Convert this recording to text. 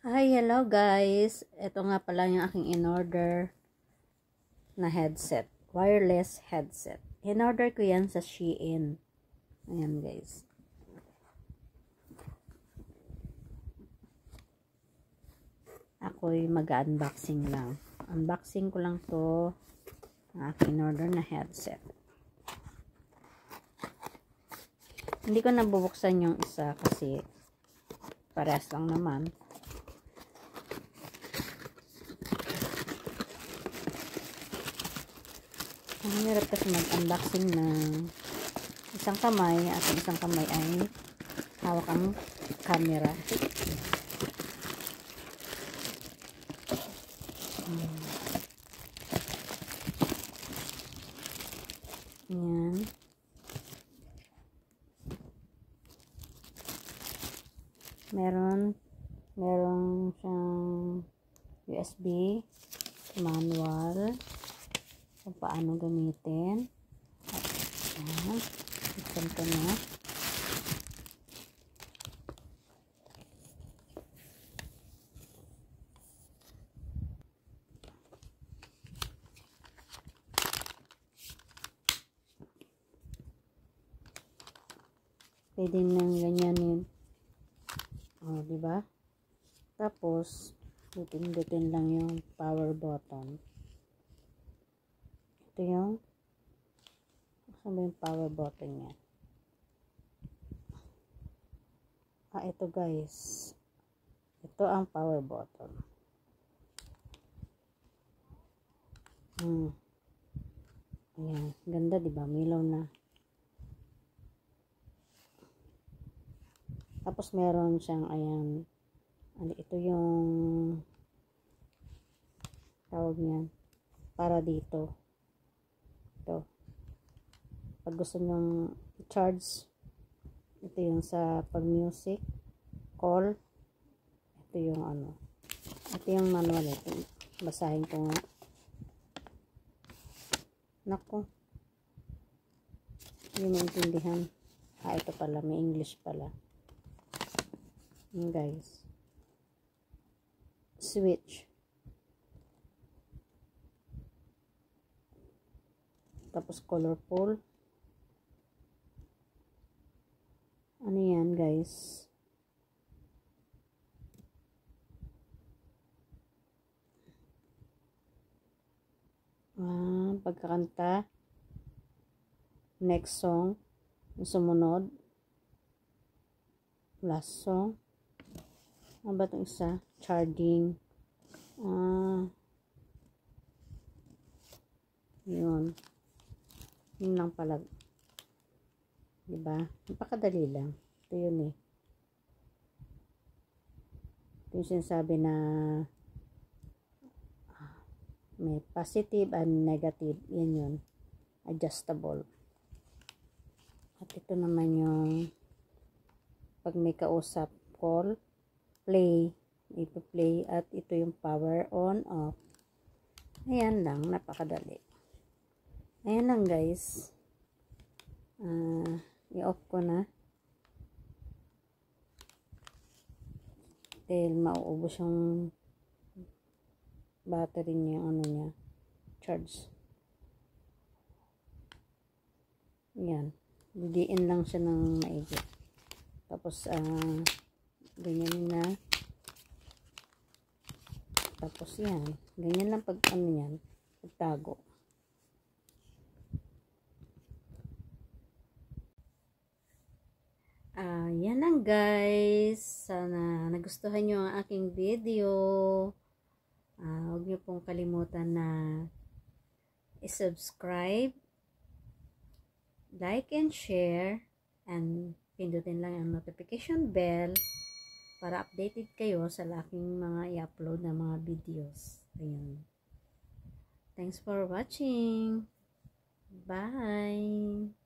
Hi, hello guys. Ito nga pala yung aking in-order na headset. Wireless headset. In-order ko yan sa Shein. Ayan guys. Ako'y mag-unboxing lang. Unboxing ko lang to ang aking in-order na headset. Hindi ko nabubuksan yung isa kasi parehas lang naman. Ang hirap kasi mag-unboxing ng isang kamay at isang kamay ay hawak ang camera. Ayan. Merong siyang USB manual kung paano gamitin. Ayan. Buksan ko na. Pwede nang ganyanin. O, diba? Tapos, dutin lang yung power button. Ito yung saan ba yung power button niya? Ito guys. Ito ang power button. Ayan. Ganda, diba? Milaw na. Tapos meron siyang, ayan, ito yung tawag niyan, para dito. Ito. Pag gusto nyong i-charge, ito yung sa pag-music, call, ito yung ito yung manual. Ito. Basahin ko nga. Nako. Hindi maintindihan. Ito pala, may English pala. Guys, switch, tapos colorful. Ano yan guys? Pagkakanta, next song, sumunod, last song. Ano ba itong isa? Charging. Yun. Yun lang pala. Diba? Napakadali lang. Ito yun eh. Ito yung sinasabi na may positive and negative. Yan yun. Adjustable. At ito naman yung pag may kausap, call, play, ipa-play, at ito yung power on, off. Ayan lang, napakadali. Ayan lang guys. I-off ko na. Dahil mauubos yung battery niya, niya, charge. Ayan. Didiin lang siya ng maigi. Tapos, ganyan na. Tapos yan. Ganyan lang pag yan. Pagtago. Yan lang guys. Sana nagustuhan nyo ang aking video. Huwag nyo pong kalimutan na i-subscribe, like and share, and pindutin lang ang notification bell para updated kayo sa aking mga i-upload na mga videos. Ayun. Thanks for watching. Bye!